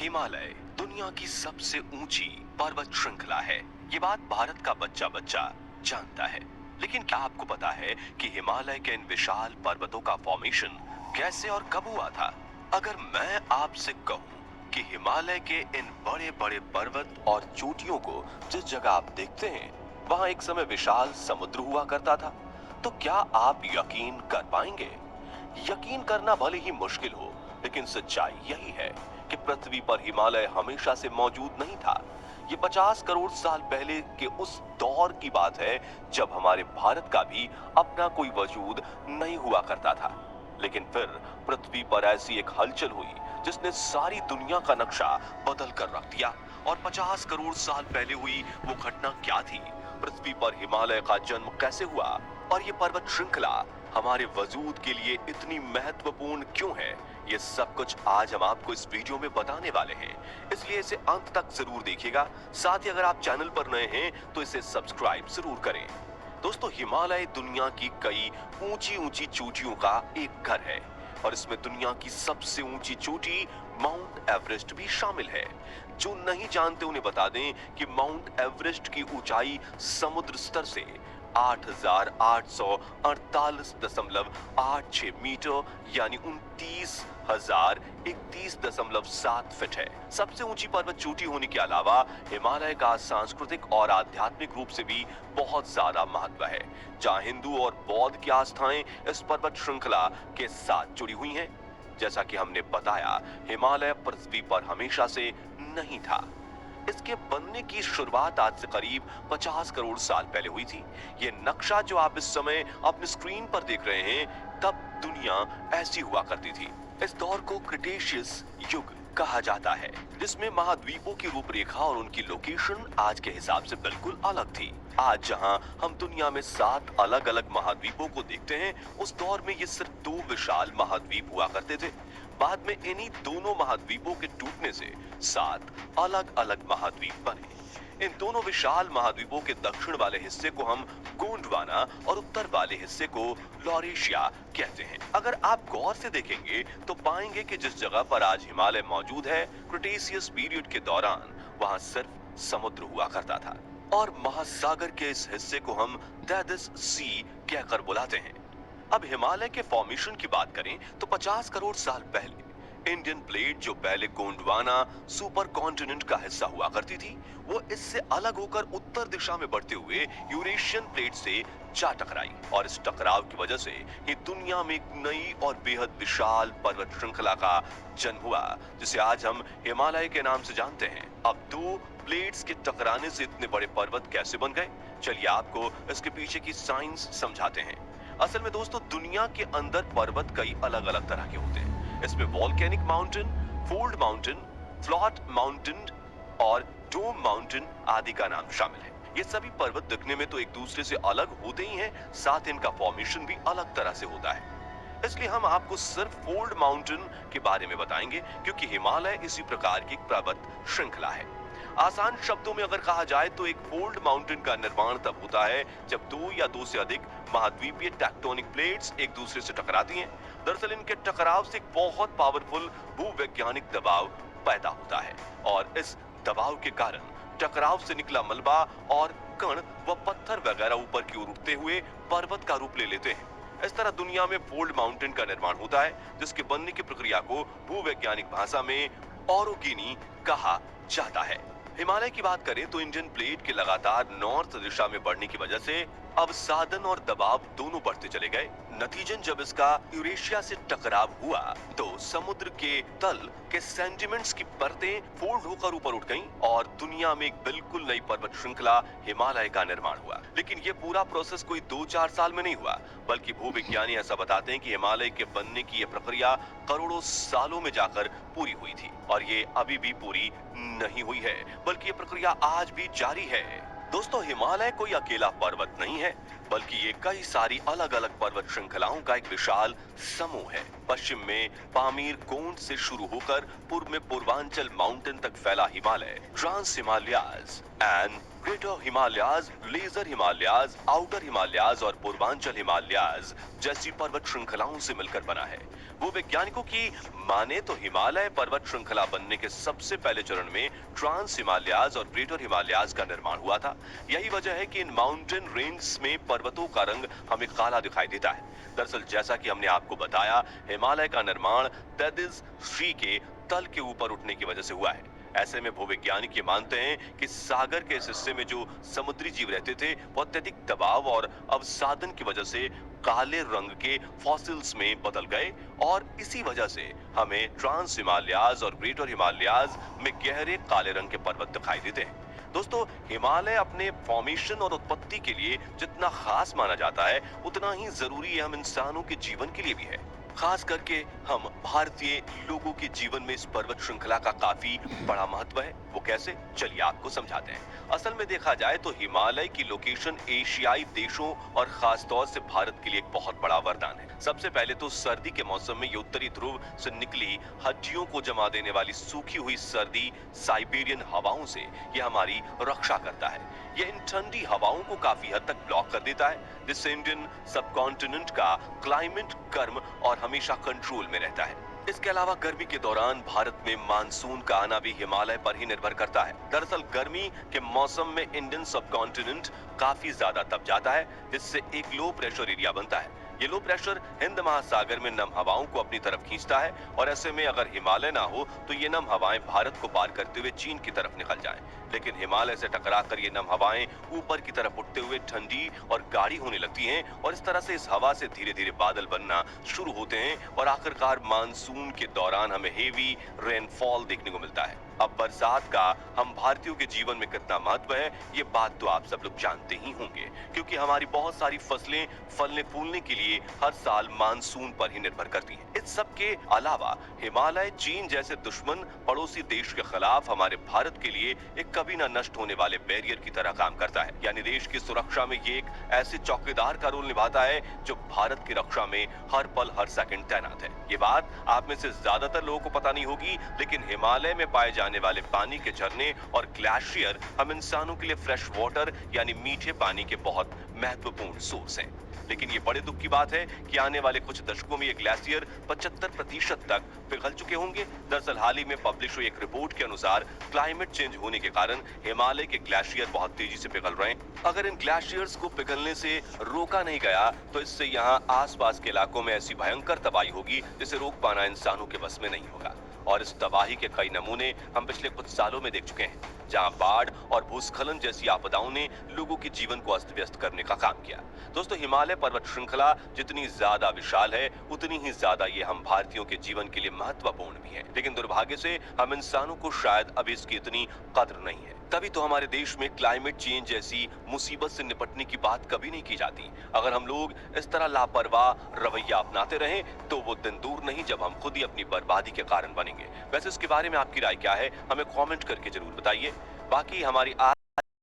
हिमालय दुनिया की सबसे ऊंची पर्वत श्रृंखला है। ये बात भारत का बच्चा बच्चा जानता है। लेकिन क्या आपको पता है कि हिमालय के इन विशाल पर्वतों का फॉर्मेशन कैसे और कब हुआ था? अगर मैं आपसे कहूं कि हिमालय के इन बड़े बड़े पर्वत और चोटियों को जिस जगह आप देखते हैं वहां एक समय विशाल समुद्र हुआ करता था, तो क्या आप यकीन कर पाएंगे? यकीन करना भले ही मुश्किल हो, लेकिन सच्चाई यही है कि पृथ्वी पर हिमालय हमेशा से मौजूद नहीं था। ये 50 करोड़ साल पहले के उस दौर की बात है जब हमारे भारत का भी अपना कोई वजूद नहीं हुआ करता था। लेकिन फिर पृथ्वी पर ऐसी एक हलचल हुई जिसने सारी दुनिया का नक्शा बदल कर रख दिया। और 50 करोड़ साल पहले हुई वो घटना क्या थी? पृथ्वी पर हिमालय का जन्म कैसे हुआ? और ये पर्वत श्रृंखला हमारे वजूद के लिए इतनी महत्वपूर्ण क्यों है? ये सब कुछ आज हम आपको इस वीडियो में बताने वाले हैं, इसलिए इसे अंत तक जरूर देखिएगा। साथ ही अगर आप चैनल पर नए हैं तो इसे सब्सक्राइब जरूर करें। दोस्तों, हिमालय दुनिया की कई ऊंची ऊंची चोटियों का एक घर है और इसमें दुनिया की सबसे ऊंची चोटी माउंट एवरेस्ट भी शामिल है। जो नहीं जानते उन्हें बता दें कि माउंट एवरेस्ट की ऊंचाई समुद्र स्तर से 8,848.86 मीटर यानी 29,031.7 फीट है। सबसे ऊंची पर्वत चोटी होने के अलावा हिमालय का सांस्कृतिक और आध्यात्मिक रूप से भी बहुत ज्यादा महत्व है, जहां हिंदू और बौद्ध की आस्थाएं इस पर्वत श्रृंखला के साथ जुड़ी हुई हैं। जैसा कि हमने बताया, हिमालय पृथ्वी पर हमेशा से नहीं था। इसके बनने की शुरुआत आज से करीब 50 करोड़ साल पहले हुई थी। ये नक्शा जो आप इस समय अपने स्क्रीन पर देख रहे हैं, तब दुनिया ऐसी हुआ करती थी। इस दौर को क्रिटेशियस युग कहा जाता है, जिसमें महाद्वीपों की रूपरेखा और उनकी लोकेशन आज के हिसाब से बिल्कुल अलग थी। आज जहां हम दुनिया में 7 अलग अलग महाद्वीपों को देखते हैं, उस दौर में ये सिर्फ 2 विशाल महाद्वीप हुआ करते थे। बाद में इन्हीं दोनों महाद्वीपों के टूटने से 7 अलग अलग महाद्वीप बने। इन दोनों विशाल महाद्वीपों के दक्षिण वाले हिस्से को हम गोंडवाना और उत्तर वाले हिस्से को लॉरेशिया कहते हैं। अगर आप गौर से देखेंगे तो पाएंगे कि जिस जगह पर आज हिमालय मौजूद है, क्रिटेशियस पीरियड के दौरान वहां सिर्फ समुद्र हुआ करता था और महासागर के इस हिस्से को हम डेदिस सी कहकर बुलाते हैं। अब हिमालय के फॉर्मेशन की बात करें तो 50 करोड़ साल पहले इंडियन प्लेट, जो पहले गोंडवाना सुपर कॉन्टिनेंट का हिस्सा हुआ करती थी, वो इससे अलग होकर उत्तर दिशा में बढ़ते हुए यूरेशियन प्लेट से जा टकराई और इस टकराव की वजह से ही दुनिया में एक नई और बेहद विशाल पर्वत श्रृंखला का जन्म हुआ, जिसे आज हम हिमालय के नाम से जानते हैं। अब 2 प्लेट्स के टकराने से इतने बड़े पर्वत कैसे बन गए, चलिए आपको इसके पीछे की साइंस समझाते हैं। असल में दोस्तों, दुनिया के अंदर पर्वत कई अलग अलग तरह के होते हैं। इसमें volcanic mountain, fold mountain, flat mountain और डोम माउंटेन आदि का नाम शामिल है। ये सभी पर्वत दिखने में तो एक दूसरे से अलग होते ही हैं, साथ इनका फॉर्मेशन भी अलग तरह से होता है। इसलिए हम आपको सिर्फ फोल्ड माउंटेन के बारे में बताएंगे, क्योंकि हिमालय इसी प्रकार की पर्वत श्रृंखला है। आसान शब्दों में अगर कहा जाए तो एक फोल्ड माउंटेन का निर्माण तब होता है जब 2 या 2 से अधिक महाद्वीपीय टेक्टोनिक प्लेट्स एक दूसरे से टकराती हैं। दरअसल इनके टकराव से एक बहुत पावरफुल भूवैज्ञानिक दबाव पैदा होता है और इस दबाव के कारण टकराव से निकला मलबा और कण व पत्थर वगैरह ऊपर की ओर उठते हुए पर्वत का रूप ले लेते हैं। इस तरह दुनिया में फोल्ड माउंटेन का निर्माण होता है, जिसके बनने की प्रक्रिया को भूवैज्ञानिक भाषा में ऑरोगेनी कहा जाता है। हिमालय की बात करें तो इंडियन प्लेट के लगातार नॉर्थ दिशा में बढ़ने की वजह से अब साधन और दबाव दोनों बढ़ते चले गए। नतीजन जब इसका यूरेशिया से टकराव हुआ तो समुद्र के तल के सेंटिमेंट्स की परतें फोल्ड होकर ऊपर उठ गईं और दुनिया में एक बिल्कुल नई पर्वत श्रृंखला हिमालय का निर्माण हुआ। लेकिन ये पूरा प्रोसेस कोई 2-4 साल में नहीं हुआ, बल्कि भूविज्ञानी ऐसा बताते हैं कि हिमालय के बनने की यह प्रक्रिया करोड़ों सालों में जाकर पूरी हुई थी और ये अभी भी पूरी नहीं हुई है, बल्कि ये प्रक्रिया आज भी जारी है। दोस्तों, हिमालय कोई अकेला पर्वत नहीं है, बल्कि ये कई सारी अलग अलग पर्वत श्रृंखलाओं का एक विशाल समूह है। पश्चिम में पामीर कोंड से शुरू होकर पूर्व में पूर्वांचल माउंटेन तक फैला Himalaya trans Himalayas and greater Himalayas, lesser Himalayas, outer Himalayas और पूर्वांचल हिमालयाज जैसी पर्वत श्रृंखलाओं से मिलकर बना है। वो वैज्ञानिकों की माने तो हिमालय पर्वत श्रृंखला बनने के सबसे पहले चरण में ट्रांस हिमालयाज और ग्रेटर हिमालयाज का निर्माण हुआ था। यही वजह है कि इन माउंटेन रेंज में पर्वतों का रंग हमें काला दिखाई देता है। दरअसल जैसा कि हमने आपको बताया, हिमालय का निर्माण टेथिस शी के तल के ऊपर उठने की वजह से हुआ है। ऐसे में भूवैज्ञानिक ये मानते हैं कि सागर के इस हिस्से में जो समुद्री जीव रहते थे, वो अत्यधिक दबाव और अवसादन की वजह से काले रंग के फॉसिल्स में बदल गए और इसी वजह से हमें ट्रांस हिमालयाज और ग्रेटर हिमालयाज में गहरे काले रंग के पर्वत दिखाई देते हैं। दोस्तों, हिमालय अपने फॉर्मेशन और उत्पत्ति के लिए जितना खास माना जाता है, उतना ही जरूरी हम इंसानों के जीवन के लिए भी है। खास करके हम भारतीय लोगों के जीवन में इस पर्वत श्रृंखला का काफी बड़ा महत्व है। वो कैसे, चलिए आपको समझाते हैं। असल में देखा जाए तो हिमालय की लोकेशन एशियाई देशों और खास तौर से भारत के लिए एक बहुत बड़ा वरदान है। सबसे पहले तो सर्दी के मौसम में ये उत्तरी ध्रुव से निकली हड्डियों को जमा देने वाली सूखी हुई सर्दी साइबेरियन हवाओं से ये हमारी रक्षा करता है। ये इन ठंडी हवाओं को काफी हद तक ब्लॉक कर देता है, जिससे इंडियन सबकॉन्टिनेंट का क्लाइमेट गर्म और हमेशा कंट्रोल में रहता है। इसके अलावा गर्मी के दौरान भारत में मानसून का आना भी हिमालय पर ही निर्भर करता है। दरअसल गर्मी के मौसम में इंडियन सबकॉन्टिनेंट काफी ज्यादा तप जाता है, जिससे एक लो प्रेशर एरिया बनता है। ये लो प्रेशर हिंद महासागर में नम हवाओं को अपनी तरफ खींचता है और ऐसे में अगर हिमालय ना हो तो ये नम हवाएं भारत को पार करते हुए चीन की तरफ निकल जाएं। लेकिन हिमालय से टकराकर ये नम हवाएं ऊपर की तरफ उठते हुए ठंडी और गाढ़ी होने लगती हैं और इस तरह से इस हवा से धीरे धीरे बादल बनना शुरू होते हैं और आखिरकार मानसून के दौरान हमें हेवी रेनफॉल देखने को मिलता है। अब बरसात का हम भारतीयों के जीवन में कितना महत्व है, ये बात तो आप सब लोग जानते ही होंगे, क्योंकि हमारी बहुत सारी फसलें फलने फूलने के लिए हर साल मानसून पर ही निर्भर करती हैं। इस सब के अलावा हिमालय चीन जैसे दुश्मन पड़ोसी देश के खिलाफ हमारे भारत के लिए एक कभी न नष्ट होने वाले बैरियर की तरह काम करता है। यानी देश की सुरक्षा में ये एक ऐसे चौकीदार का रोल निभाता है जो भारत की रक्षा में हर पल हर सेकंड तैनात है। ये बात आप में से ज्यादातर लोगों को पता नहीं होगी, लेकिन हिमालय में पाए जाने वाले पानी के झरने और ग्लेशियर हम इंसानों के लिए फ्रेश वाटर यानी मीठे पानी के बहुत महत्वपूर्ण सोर्स हैं। लेकिन ये बड़े दुख की बात है कि आने वाले कुछ दशकों में ये ग्लेशियर 75% तक पिघल चुके होंगे। दरअसल हाल ही में पब्लिश हुई एक रिपोर्ट के अनुसार क्लाइमेट चेंज होने के कारण हिमालय के ग्लेशियर बहुत तेजी से पिघल रहे हैं। अगर इन ग्लेशियर्स को पिघलने से रोका नहीं गया तो इससे यहाँ आसपास के इलाकों में ऐसी भयंकर तबाही होगी जिसे रोक पाना इंसानों के बस में नहीं होगा। और इस तबाही के कई नमूने हम पिछले कुछ सालों में देख चुके हैं, जहां बाढ़ और भूस्खलन जैसी आपदाओं ने लोगों के जीवन को अस्त व्यस्त करने का काम किया। दोस्तों, हिमालय पर्वत श्रृंखला जितनी ज्यादा विशाल है, उतनी ही ज्यादा ये हम भारतीयों के जीवन के लिए महत्वपूर्ण भी है। लेकिन दुर्भाग्य से हम इंसानों को शायद अभी इसकी इतनी कद्र नहीं है। तभी तो हमारे देश में क्लाइमेट चेंज जैसी मुसीबत से निपटने की बात कभी नहीं की जाती। अगर हम लोग इस तरह लापरवाह रवैया अपनाते रहें तो वो दिन दूर नहीं जब हम खुद ही अपनी बर्बादी के कारण बनेंगे। वैसे इसके बारे में आपकी राय क्या है, हमें कमेंट करके जरूर बताइए। बाकी हमारी